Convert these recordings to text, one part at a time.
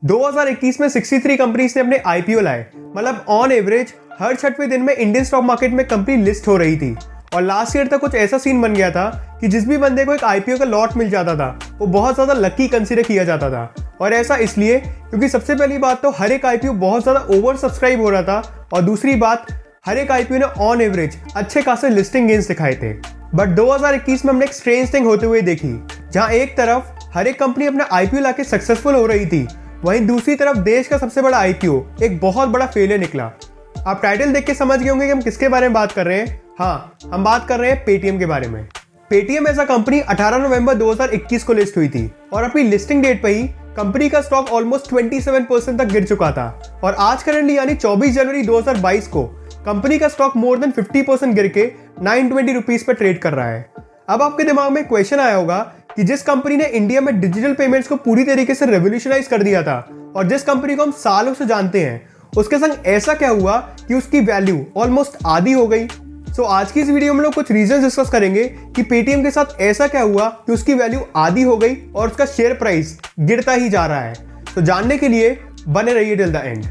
2021 में 63 कंपनीज ने अपने आईपीओ लाए। मतलब ऑन एवरेज हर 6वें दिन में इंडियन स्टॉक मार्केट में कंपनी लिस्ट हो रही थी। और लास्ट ईयर तक कुछ ऐसा सीन बन गया था कि जिस भी बंदे को एक आईपीओ का लॉट मिल जाता था वो बहुत ज्यादा लकी कंसीडर किया जाता था। और ऐसा इसलिए क्योंकि सबसे पहली बात तो हर एक आईपीओ बहुत ज्यादा ओवर सब्सक्राइब हो रहा था, और दूसरी बात हर एक आईपीओ ने ऑन एवरेज अच्छे खासे लिस्टिंग गेन्स दिखाए थे। बट 2021 में हमने एक स्ट्रेंज थिंग होते हुए देखी, जहां एक तरफ हर एक कंपनी अपना आईपीओ लाके सक्सेसफुल हो रही थी, वहीं दूसरी तरफ देश का सबसे बड़ा आईपीओ एक बहुत बड़ा फेलियर निकला। आप टाइटल देख के समझ गए होंगे कि हम किसके बारे में बात कर रहे हैं। हाँ, हम बात कर रहे हैं पेटीएम के बारे में। पेटीएम ऐसा कंपनी 18 नवंबर 2021 को लिस्ट हुई थी, और अपनी लिस्टिंग डेट पे ही कंपनी का स्टॉक ऑलमोस्ट 27% तक गिर चुका था। और आज करंटली यानी 24 जनवरी 2022 को कंपनी का स्टॉक मोर देन 50% गिर के 920 रुपीज पर ट्रेड कर रहा है। अब आपके दिमाग में क्वेश्चन आया होगा कि जिस कंपनी ने इंडिया में डिजिटल पेमेंट्स को पूरी तरीके से रेवोल्यूशनाइज कर दिया था, और जिस कंपनी को हम सालों से जानते हैं, उसके संग ऐसा क्या हुआ कि उसकी वैल्यू ऑलमोस्ट आधी हो गई। सो आज की इस वीडियो में लोग कुछ रीजन डिस्कस करेंगे कि पेटीएम के साथ ऐसा क्या हुआ कि उसकी वैल्यू आधी हो गई और उसका शेयर प्राइस गिरता ही जा रहा है। तो जानने के लिए बने रहिए टिल द एंड।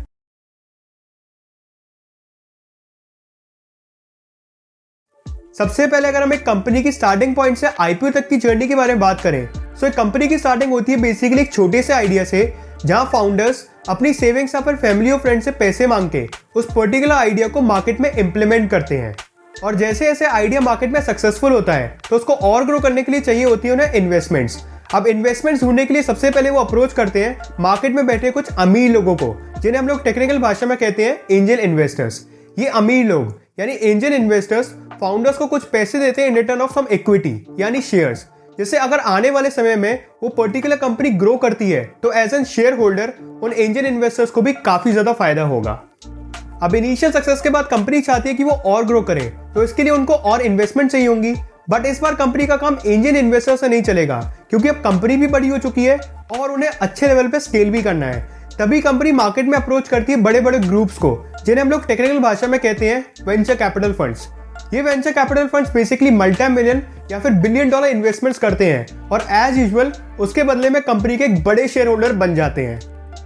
सबसे पहले अगर हम एक कंपनी की स्टार्टिंग पॉइंट से आईपीओ तक की जर्नी के बारे में बात करें, तो एक कंपनी की स्टार्टिंग होती है बेसिकली एक छोटे से आइडिया से, जहां फाउंडर्स अपनी सेविंग्स या फिर फैमिली और फ्रेंड से पैसे मांग के उस पर्टिकुलर आइडिया को मार्केट में इंप्लीमेंट करते हैं। और जैसे जैसे आइडिया मार्केट में सक्सेसफुल होता है तो उसको और ग्रो करने के लिए चाहिए होती है उन्हें इन्वेस्टमेंट्स। अब इन्वेस्टमेंट्स ढूंढने के लिए सबसे पहले वो अप्रोच करते हैं मार्केट में बैठे कुछ अमीर लोगों को, जिन्हें हम लोग टेक्निकल भाषा में कहते हैं एंजल इन्वेस्टर्स। ये अमीर लोग यानी एंजल इन्वेस्टर्स फाउंडर्स को कुछ पैसे देते हैं in return of some equity यानी शेयर्स। जैसे अगर आने वाले समय में वो पर्टिकुलर कंपनी ग्रो करती है तो एज एन शेयर होल्डर उन एंजल इन्वेस्टर्स को भी काफी ज्यादा फायदा होगा। अब इनिशियल सक्सेस के बाद कंपनी चाहती है कि वो और ग्रो करे, तो इसके लिए उनको और इन्वेस्टमेंट चाहिए होंगी। बट इस बार कंपनी का काम एंजल इन्वेस्टर से नहीं चलेगा, क्योंकि अब कंपनी भी बड़ी हो चुकी है और उन्हें अच्छे लेवल पे स्केल भी करना है। तभी कंपनी मार्केट में अप्रोच करती है बड़े बड़े ग्रुप्स को, जिन्हें हम लोग टेक्निकल भाषा में कहते हैं वेंचर कैपिटल फंड्स। ये venture capital funds basically multi million या फिर बिलियन डॉलर इन्वेस्टमेंट्स करते हैं, और एज यूजुअल उसके बदले में कंपनी के एक बड़े शेयर होल्डर बन जाते हैं।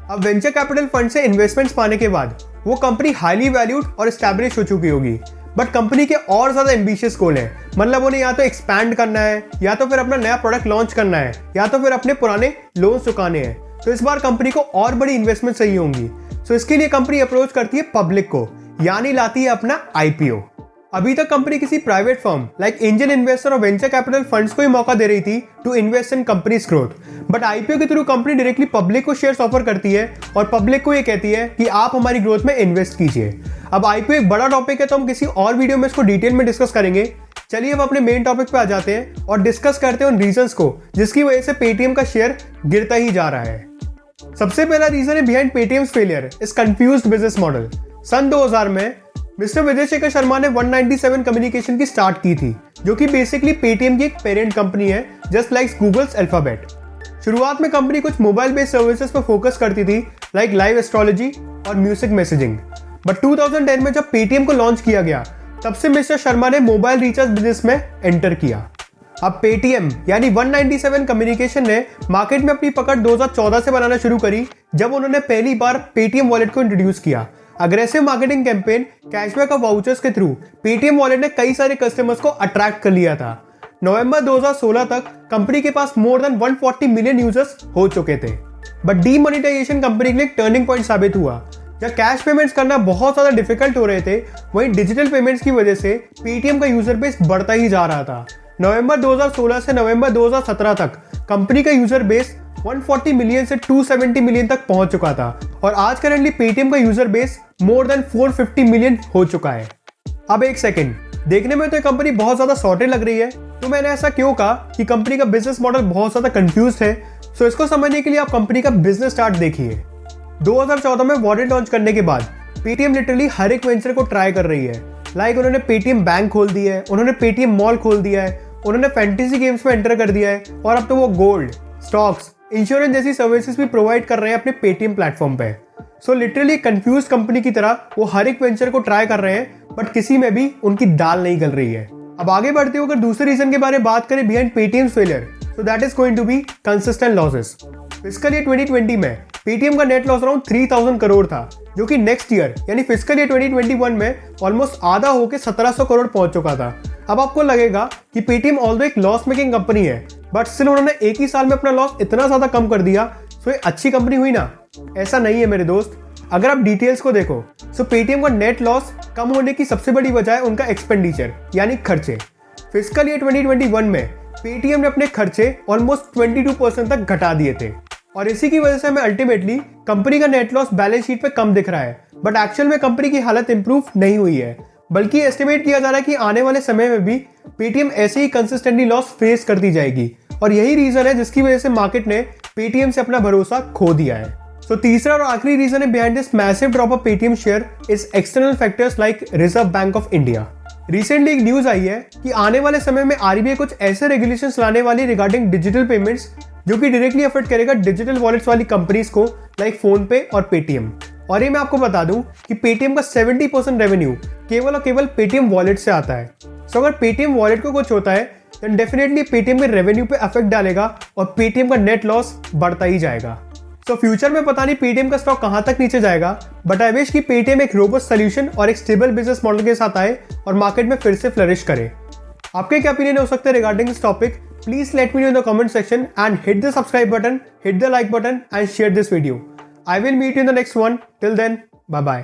अब वेंचर कैपिटल फंड से इन्वेस्टमेंट्स पाने के बाद वो कंपनी हाईली वैल्यूड और एस्टैब्लिश हो चुकी होगी। बट कंपनी के और ज्यादा एम्बिशियस गोल हैं, मतलब उन्हें या तो एक्सपैंड करना है, या तो फिर अपना नया प्रोडक्ट लॉन्च करना है, या तो फिर अपने पुराने लोन चुकाने हैं। तो इस बार कंपनी को और बड़ी इन्वेस्टमेंट चाहिए होंगी। सो इसके लिए कंपनी अप्रोच करती है पब्लिक को, यानी लाती है अपना आईपीओ। अभी तक कंपनी किसी private firm like angel investor और वेंचर कैपिटल फंड्स को ही मौका दे रही थी to invest in companies growth. But IPO के थ्रू कंपनी डायरेक्टली पब्लिक को शेयर्स ऑफर करती है, और पब्लिक को ये कहती है कि आप हमारी ग्रोथ में इन्वेस्ट कीजिए। अब आईपीओ एक बड़ा टॉपिक है, तो हम किसी और वीडियो में इसको डिटेल में डिस्कस करेंगे। चलिए अब अपने मेन टॉपिक पे आ जाते हैं और डिस्कस करते हैं उन रीजंस को जिसकी वजह से पेटीएम का शेयर गिरता ही जा रहा है। सबसे पहला रीजन है behind Paytm's failure is confused business model. सन 2000 में मिस्टर विजय शेखर शर्मा ने 197 कम्युनिकेशन की स्टार्ट की थी, जो कि बेसिकली पेटीएम की एक पेरेंट कंपनी है, जस्ट लाइक गूगल्स अल्फाबेट। शुरुआत में कंपनी कुछ मोबाइल बेस्ड सर्विसेज पर फोकस करती थी, लाइक लाइव एस्ट्रोलॉजी और म्यूजिक मैसेजिंग। बट 2010 में जब पेटीएम को लॉन्च किया गया, तब से मिस्टर शर्मा ने मोबाइल रिचार्ज बिजनेस में एंटर किया। अब पेटीएम यानी 197 कम्युनिकेशन ने मार्केट में अपनी पकड़ 2014 से बनाना शुरू करी, जब उन्होंने पहली बार पेटीएम वॉलेट को इंट्रोड्यूस किया। अग्रेसिव मार्केटिंग कैंपेन, कैशबैक और वाउचर्स के थ्रू पेटीएम वॉलेट ने कई सारे कस्टमर्स को अट्रैक्ट कर लिया था। नवंबर 2016 तक कंपनी के पास मोर देन 140 मिलियन यूजर्स हो चुके थे। बट डीमोनेटाइजेशन कंपनी के लिए एक टर्निंग पॉइंट साबित हुआ। जब कैश पेमेंट्स करना बहुत ज्यादा डिफिकल्ट हो रहे थे, वहीं डिजिटल पेमेंट्स की वजह से पेटीएम का यूजर बेस बढ़ता ही जा रहा था। नवंबर 2016 से नवंबर 2017 तक कंपनी का यूजर बेस 140 मिलियन से 270 मिलियन तक पहुंच चुका था, और आज करंटली पेटीएम का user base more than 450 million हो चुका है। अब एक सेकंड, देखने में तो ये कंपनी बहुत ज्यादा सॉर्टेड लग रही है, तो मैंने ऐसा क्यों कहा कि कंपनी का बिजनेस मॉडल बहुत ज्यादा कंफ्यूज्ड है। सो इसको समझने के लिए आप कंपनी का बिजनेस स्टार्ट देखिए। 2014 में वॉलेट लॉन्च करने के बाद पेटीएम लिटरली हर एक वेंचर को ट्राई कर रही है। लाइक उन्होंने पेटीएम बैंक खोल दिया है, उन्होंने पेटीएम मॉल खोल दिया है, उन्होंने फैंटेसी गेम्स में एंटर कर दिया है, और अब तो वो गोल्ड, स्टॉक्स, इंश्योरेंस जैसी सर्विसेज भी प्रोवाइड कर रहे हैं अपने पेटीएम प्लेटफॉर्म पे। सो लिटरली कंफ्यूज कंपनी की तरह वो हर एक वेंचर को ट्राई कर रहे हैं, बट किसी में भी उनकी दाल नहीं गल रही है। अब आगे बढ़ते हुए अगर दूसरे रीजन के बारे में बात करें behind Paytm failure, so that is going to be consistent losses. Fiscal year 2020 में पेटीएम का नेट लॉस अराउंड 3000 करोड़ था, जो कि नेक्स्ट ईयर यानी फिस्कल ईयर 2021 में ऑलमोस्ट आधा होकर 1700 करोड़ पहुंच चुका था। अब आपको लगेगा कि पेटीएम ऑल्दो एक लॉस मेकिंग कंपनी है, बट स्टिल उन्होंने एक ही साल में अपना लॉस इतना ज्यादा कम कर दिया, तो ये अच्छी कंपनी हुई ना? ऐसा नहीं है मेरे दोस्त। अगर आप डिटेल्स को देखो तो पेटीएम का नेट लॉस कम होने की सबसे बड़ी वजह है उनका एक्सपेंडिचर यानी खर्चे। फिस्कल ईयर 2021 में पेटीएम ने अपने खर्चे ऑलमोस्ट 22% तक घटा दिए थे, और इसी की वजह से हमें अल्टीमेटली कंपनी का नेट लॉस बैलेंस शीट पे कम दिख रहा है, बट एक्चुअल में कंपनी की हालत इंप्रूव नहीं हुई है, बल्कि एस्टिमेट किया जा रहा है कि आने वाले समय में भी पेटीएम ऐसे ही कंसिस्टेंटली लॉस फेस करती जाएगी, और यही रीजन है जिसकी वजह से मार्केट ने पेटीएम से अपना भरोसा खो दिया है। तो तीसरा और आखिरी रीजन है behind this massive drop of Paytm share is external factors like reserve bank of India. Recently एक न्यूज आई है कि आने वाले समय में आरबीआई कुछ ऐसे रेगुलेशंस लाने वाली रिगार्डिंग डिजिटल पेमेंट्स जो कि डायरेक्टली अफेक्ट करेगा डिजिटल वॉलेट्स वाली कंपनीज को लाइक फोन पे और पेटीएम। और ये मैं आपको बता दूं कि पेटीएम का 70% रेवेन्यू केवल और केवल पेटीएम वॉलेट से आता है। सो अगर पेटीएम वॉलेट को कुछ होता है देन डेफिनेटली पेटीएम के रेवेन्यू पे अफेक्ट डालेगा और पेटीएम का नेट लॉस बढ़ता ही जाएगा। सो फ्यूचर में पता नहीं पेटीएम का स्टॉक कहां तक नीचे जाएगा, बट आई विश कि पेटीएम एक रोबस्ट सोल्यूशन और एक स्टेबल बिजनेस मॉडल के साथ आए और मार्केट में फिर से फ्लरिश करे। आपके क्या ओपिनियन हो सकते हैं regarding this topic? Please let me know in the comment section and hit the subscribe button, hit the like button and share this video. I will meet you in the next one. Till then, bye bye.